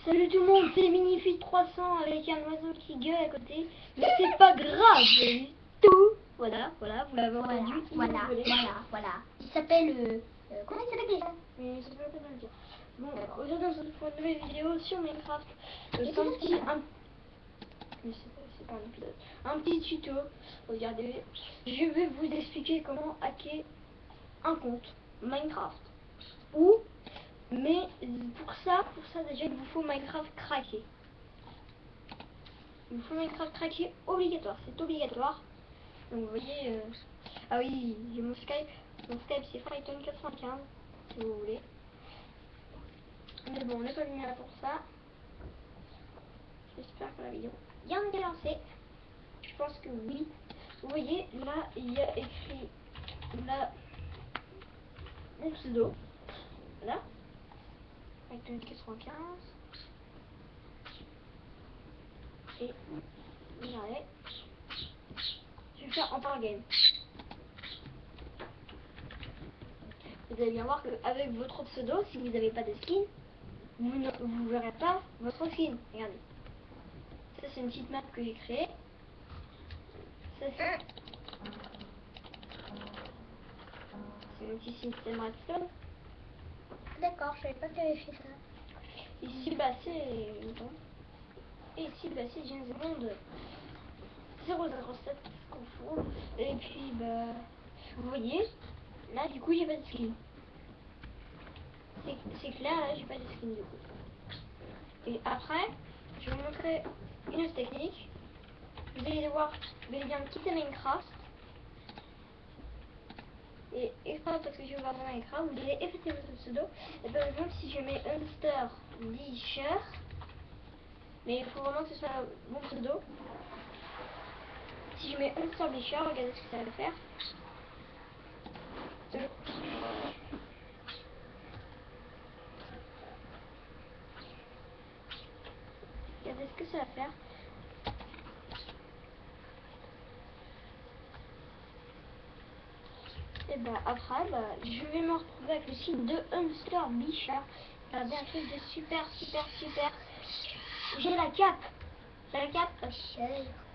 Salut tout le monde, c'est Minifit 300 avec un oiseau qui gueule à côté. Mais c'est pas grave du tout. Voilà, vous l'avez entendu. Voilà. Il s'appelle... comment il s'appelle déjà? Mais ça peut pas le dire. Bon, aujourd'hui on se retrouve pour une nouvelle vidéo sur Minecraft. C'est pas un épisode. Un petit tuto. Regardez, je vais vous expliquer comment hacker un compte Minecraft. Mais pour ça déjà il vous faut Minecraft craqué. Il vous faut Minecraft craqué obligatoire, c'est obligatoire. Donc vous voyez, ah oui, j'ai mon Skype c'est Frighton95 si vous voulez. Mais bon, on n'est pas venu là pour ça. J'espère que la vidéo bien est lancée. Je pense que oui. Vous voyez, là il y a écrit là mon pseudo. Là. Frighton95. Et j'arrête. Je vais faire en par game. Vous allez bien voir qu'avec votre pseudo, si vous n'avez pas de skin, vous ne verrez pas votre skin. Regardez. Ça c'est une petite map que j'ai créée. Ça c'est un petit système redstone. D'accord, je savais pas que tu avais fait ça. Ici bah c'est... Et ici bah c'est James Bond 007 Control. Et puis bah vous voyez, là du coup j'ai pas de skin. C'est clair, là j'ai pas de skin du coup. Et après, je vais vous montrer une autre technique. Vous allez bien quitter Minecraft. Et extra parce que je vais voir dans Minecraft, vous allez effacer votre pseudo. Et par exemple si je mets Hunter Disher, mais il faut vraiment que ce soit mon pseudo. Si je mets Hunter Disher, regardez ce que ça va faire. Regardez ce que ça va faire. Et bah après, je vais me retrouver avec le site de Hunter Disher. Regardez un truc de super. J'ai la cape.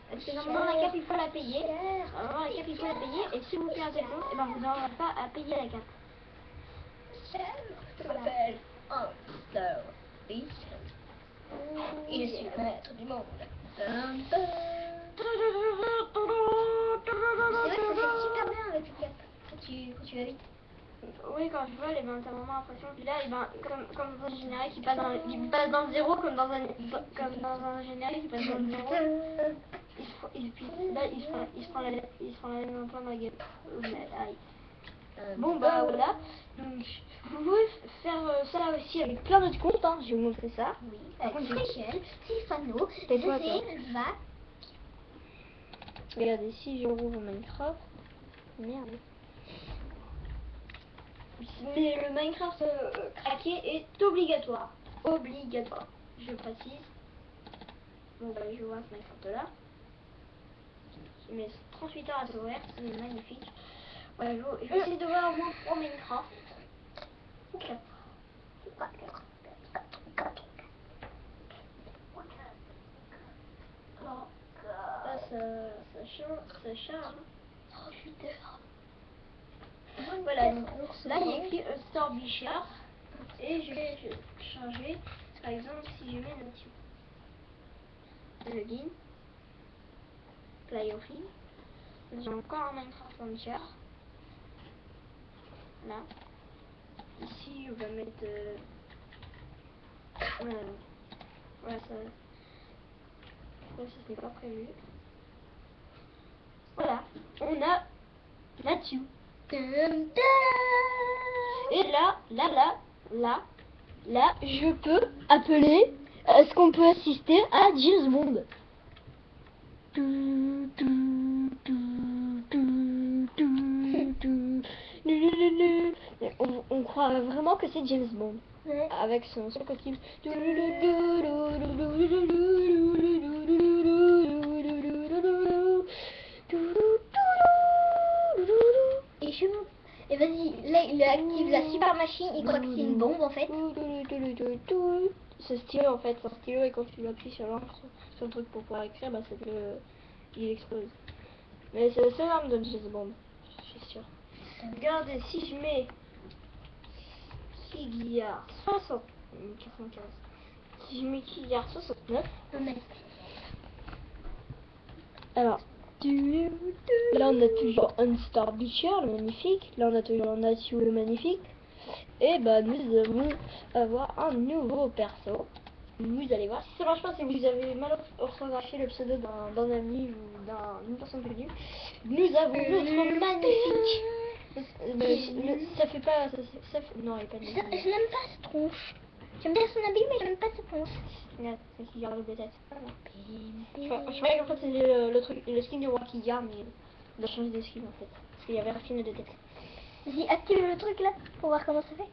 Parce que normalement la cape il faut la payer. Normalement la cape il faut la payer. Et si vous perdez le compte, et ben vous n'aurez pas à payer la cape. Je m'appelle Hunter Beast. Et je suis le maître du monde. C'est vrai que ça fait super bien avec le cap quand tu vas vite. Oui, quand je vole, et ben t'as vraiment l'impression que là, et ben, comme dans un générique qui passe dans le zéro, comme dans un générique qui passe dans le zéro. Il se prend la laine en plein dans la gueule. Aïe. Bon bah voilà, donc vous pouvez faire ça aussi avec plein d'autres comptes, hein. Je vais vous montrer ça. Oui, avec Michel, Stéphano, Va. Regardez, si je rouvre Minecraft, merde. Mais le Minecraft craqué est obligatoire. Je précise. Bon bah je vois ce Minecraft là. Il met 38 heures à s'ouvrir, c'est magnifique. Ouais, je vais essayer de voir au moins 3 Minecraft. Ou 4. Alors, là ça charge. 38 heures. Voilà, donc là il y a écrit Store Bichard. Et je vais changer, par exemple, si je mets le login, Playoffy, j'ai encore un Minecraft Launcher. Là. Ici, on va mettre. Voilà, ça c'était pas prévu. Voilà, on a là-dessus. Et là, je peux appeler. Est-ce qu'on peut assister à James Bond? On croit vraiment que c'est James Bond. Ouais. Avec son costume. Et vas-y, là il active la super machine, il croit que c'est une bombe en fait. Ce stylo en fait, c'est un stylo et quand tu l'appuies sur l'encre, sur le truc pour pouvoir écrire, bah ça il explose. Mais c'est le seul arme de James Bond, je suis sûr. Regardez, si je mets Killgar 95, si je mets Killgar 69, alors là on a toujours Unstar Beecher le magnifique, là on a toujours Natsu le magnifique, et bah nous allons avoir un nouveau perso. Vous allez voir, si ça marche pas, si vous avez mal orthographié le pseudo d'un ami ou d'une personne connue, nous avons notre magnifique. Ça fait pas. Non, il est pas de Je n'aime pas ce tronche. J'aime bien son habit, mais j'aime pas ce tronche. Regarde, c'est qui garde le tête. Je croyais qu'en fait c'était le truc, le skin de Rocky Gar, mais il a changé de skin en fait. Parce qu'il y avait un skin de tête. Vas-y, active le truc là pour voir comment ça fait.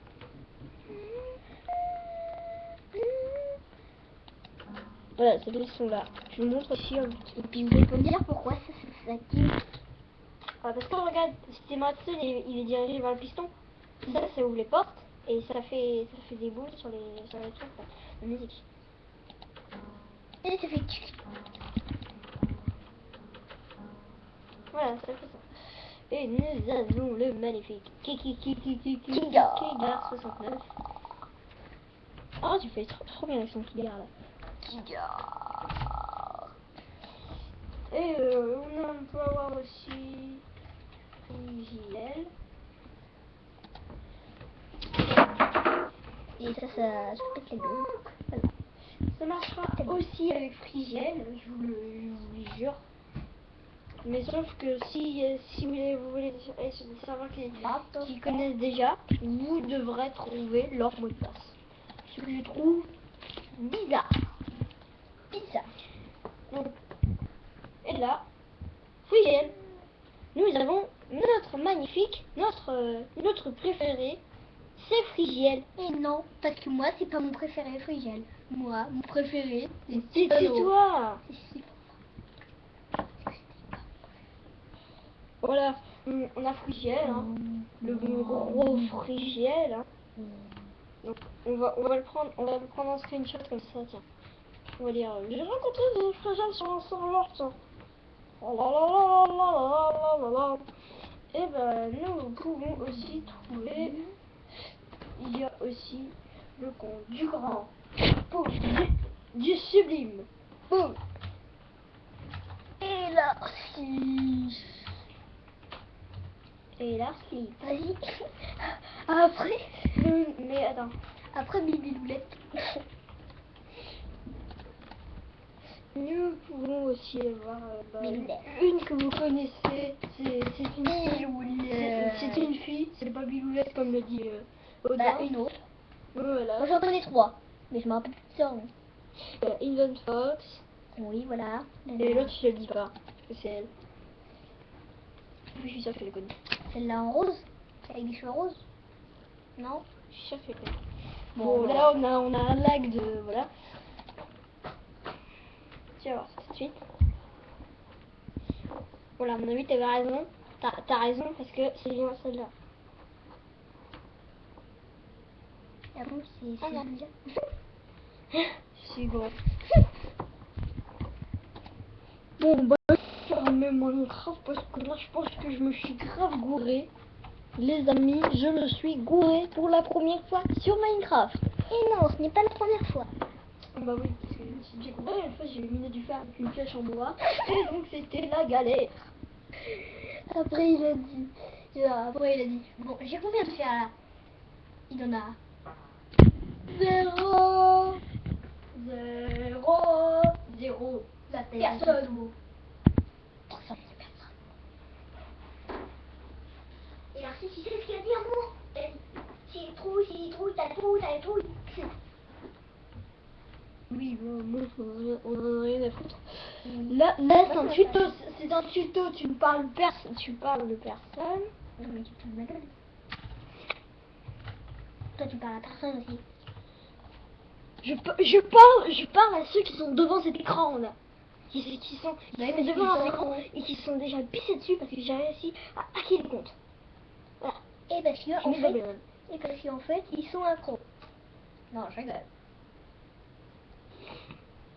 Voilà, ces deux sont là. Je vous montre aussi un petit. Et puis vous pouvez me dire pourquoi ça s'active. Ah, parce que regarde, si Matsu il est dirigé vers le piston, ça ouvre les portes et ça fait des boules sur les trucs là, la musique. Et ça fait tchic. Voilà, ça fait ça. Et nous avons le magnifique Killgar 69. Oh, tu fais trop bien avec son Killgar là. Killgar. Et on peut avoir aussi Frigiel. Et ça pète la gueule. Voilà. Ça marchera aussi avec Frigiel, je vous le jure. Mais sauf que si vous voulez savoir qui connaissent déjà, vous devrez trouver leur mot de passe. Ce que je trouve bizarre. Donc, et là, Frigiel, nous avons notre magnifique, notre préféré, c'est Frigiel. Et non, parce que moi c'est pas mon préféré Frigiel. Moi, mon préféré, C'est toi. Voilà, on a Frigiel, hein, le gros Frigiel. Hein. Donc on va le prendre en screenshot comme ça, tiens. On va dire, j'ai rencontré des Frigiel sur un serveur, tiens. Oh là là là là là là là là. Et ben nous pouvons aussi trouver, il y a aussi le compte du grand, du sublime. Boum. Et là, si. Et là, si. Vas-y. Après. Mais attends. Après Bibi Loulette. Nous pouvons aussi avoir Biloulette. une que vous connaissez. C'est une Biloulette. C'est une fille. C'est pas Biloulette comme le dit Odin. Bah, une autre. Voilà. Moi j'en connais 3. Mais je m'en rappelle plus de leur nom. Invent Fox. Oui, voilà. Et l'autre, je le dis pas. Parce que c'est elle. Je suis sûre que je le connais. Celle-là en rose. Avec des cheveux roses. Non? Je suis sûre que je le connais. Bon, Bon, voilà. là, on a un lag de. Voilà. Tu vas voir ça tout de suite. Voilà, mon ami, t'avais raison. T'as raison parce que c'est bien celle-là. Ah bon, c'est non. déjà. Je suis gros. Bon, bah, je remets mon Minecraft parce que là, je pense que je me suis grave gouré. Les amis, je me suis gouré pour la première fois sur Minecraft. Et non, ce n'est pas la première fois. Bah oui, parce que j'ai compris, une fois j'ai miné du fer avec une pioche en bois, et donc c'était la galère. Après il a dit, bon, j'ai combien de fer là? Il en a 0. 0. La Personne. Personne. Et alors si tu sais ce qu'il a dit à moi, s'il trouille, t'as trouille. Oui, bon, on en a rien à foutre. Là c'est un tuto, tu parles de personne. Non mais tu te fous de ma gueule. Toi tu parles à personne aussi. Je parle à ceux qui sont devant cet écran là. Qui sont devant leur écran et qui sont déjà pissés dessus parce que j'ai réussi à hacker le compte. Voilà. Et parce qu'en fait, ils sont accros. Non, je rigole.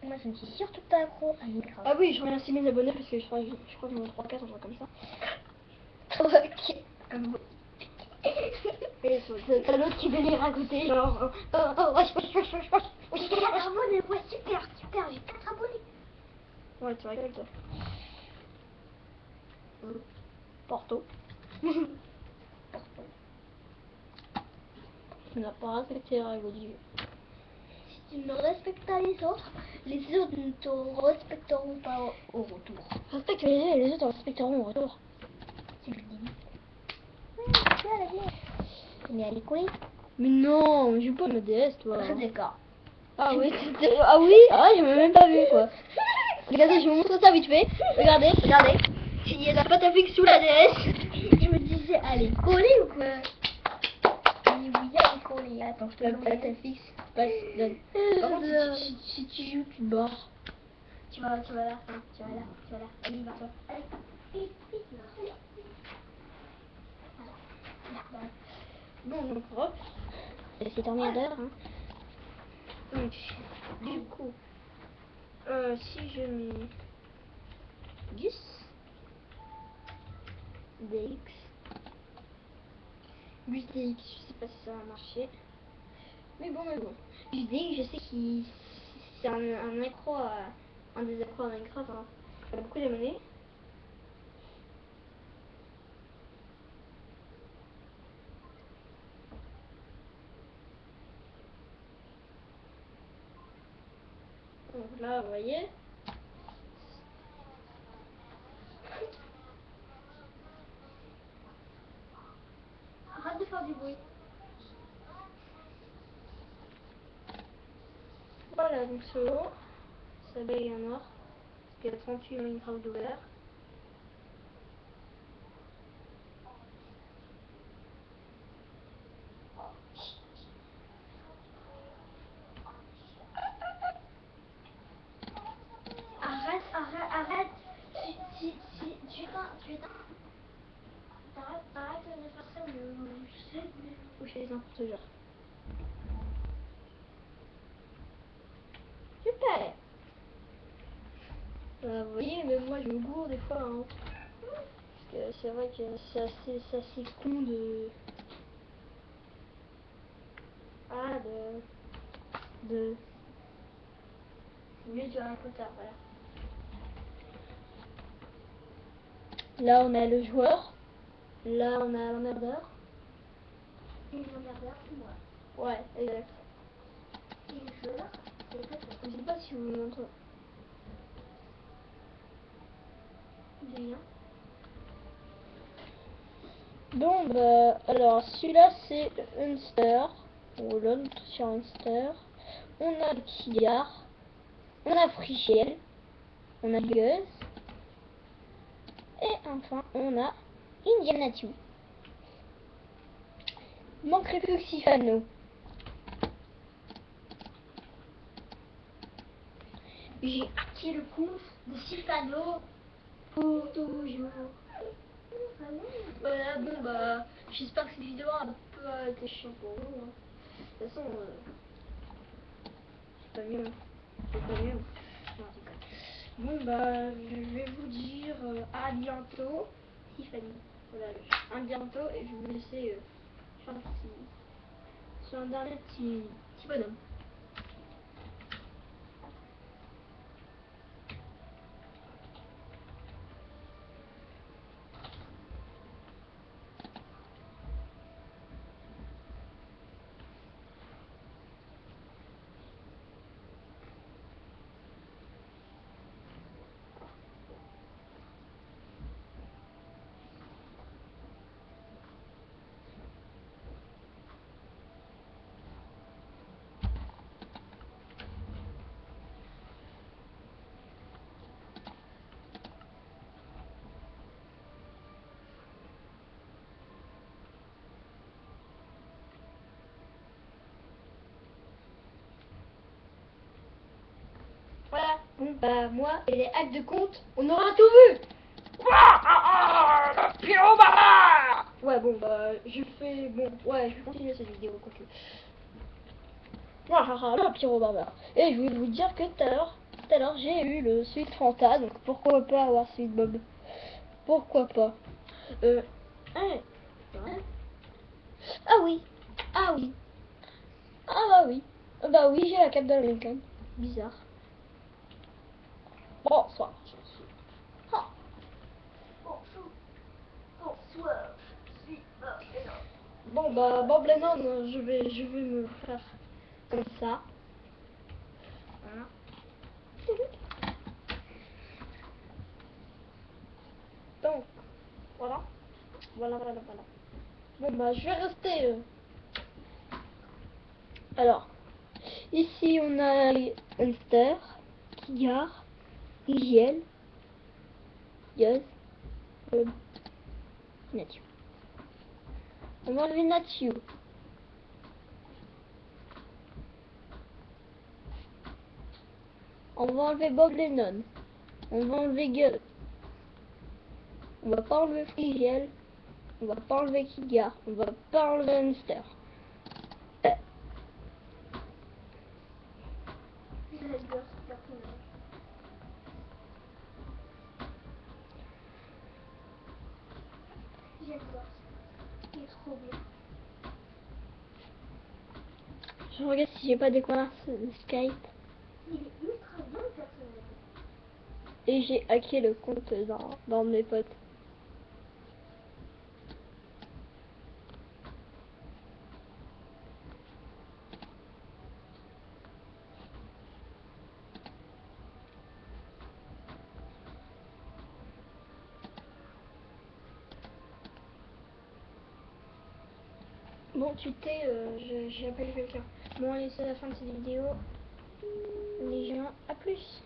Moi, je ne suis surtout pas accro à Minecraft. Ah oui, je remercie mes abonnés parce que je crois que j'en ai 3-4, un truc comme ça. Ok. Et t'as l'autre qui délire à côté, genre... wesh. J'ai 4 abonnés, ouais, super, j'ai 4 abonnés. Ouais, tu rigoles, toi. Porto. Tu n'as pas respecté la règle du jeu. Si tu ne respectes pas les autres ne te respecteront pas au retour. Respecte les autres respecteront au retour. C'est le début. Tu vas la dire. Mais elle est collée. Mais non, on joue pas à DS, toi. D'accord. Ah oui, ah oui, ah j'ai même pas vu quoi. Regardez, je vous montre ça vite fait. Regardez. Il y a la pâte à fixe sous la DS. Je me disais, elle est collée ou quoi? Oui, elle est collée. Attends, je te La le pâte à fixe. Par contre, si tu joues, tu te barres. Tu vas là, tu vas là. Allez, va-toi. Allez, vite, là. Voilà. Bon, donc hop. C'est emmerdeur, hein. Donc, du coup, si je mets 10 DX, 8 DX, je sais pas si ça va marcher. Mais bon. 8 DX, je sais qu'il c'est un accro à un des accros à Minecraft, hein. Il a beaucoup d'abonnés. Donc là, vous voyez. Arrête de faire du bruit. Voilà, donc ce haut, ça baille en or. Parce qu'il y a 38 Minecraft ouverts. Arrête. Si, tu éteins. Arrête de faire ça, je sais. Ou chez les n'importe genre. Super. Vous voyez, même moi je me gourre des fois, hein. Parce que c'est vrai que c'est assez con de... Ah, de... Mieux tu as un cotard, voilà. Là on a le joueur. Là on a l'emmerdeur. Et l'emmerdeur, c'est moi. Ouais, exact. Et le joueur, c'est pas toi. Je sais pas si vous me montrez. De rien. Bon bah alors celui-là c'est Unster. Ou l'autre sur Unster. On a le Cigare. On a Frichel. On a Guzz. Et enfin on a Indiana Tube. Manquerait plus que Sifano. J'ai hacké le compte de Sifano pour toujours. Voilà, bon bah, j'espère que cette vidéo a un peu été chiant pour vous, hein. De toute façon, c'est pas mieux. Non, c'est pas. Bon bah, je vais vous dire à bientôt, Tiffany. Voilà, à bientôt et je vais vous laisser sur un dernier petit bonhomme. Voilà, bon bah moi et les hacks de compte, on aura tout vu. Ouais bon bah je vais continuer cette vidéo quoique. Ah, le pyro barbare. Et je voulais vous dire que tout à l'heure, j'ai eu le Sweet Fanta, donc pourquoi pas avoir Sweet Bob? Pourquoi pas? Ouais. Ouais. Ah oui, ah oui, ah bah oui, bah oui, j'ai la cape de la Lincoln. Bizarre. Bonsoir. Ah. Bon bah Bob Lennon, je vais me faire comme ça. Voilà. Donc voilà. Voilà. Bon bah je vais rester. Alors ici on a Hunter, Kigar, Rigiel, Yuz, Natio. On va enlever Natio. On va enlever Bob Lennon. On va enlever Gus. On va pas enlever Frigiel. On va pas enlever Kigar. On va pas enlever Hunter. J'adore ce personnage. J'adore. Il est trop bien. Je regarde si j'ai pas découvert Skype. Il est ultra bien le personnage. Et j'ai hacké le compte dans mes potes. Bon, tu t'es, j'appelle quelqu'un. Bon, allez, c'est la fin de cette vidéo. Les gens, à plus.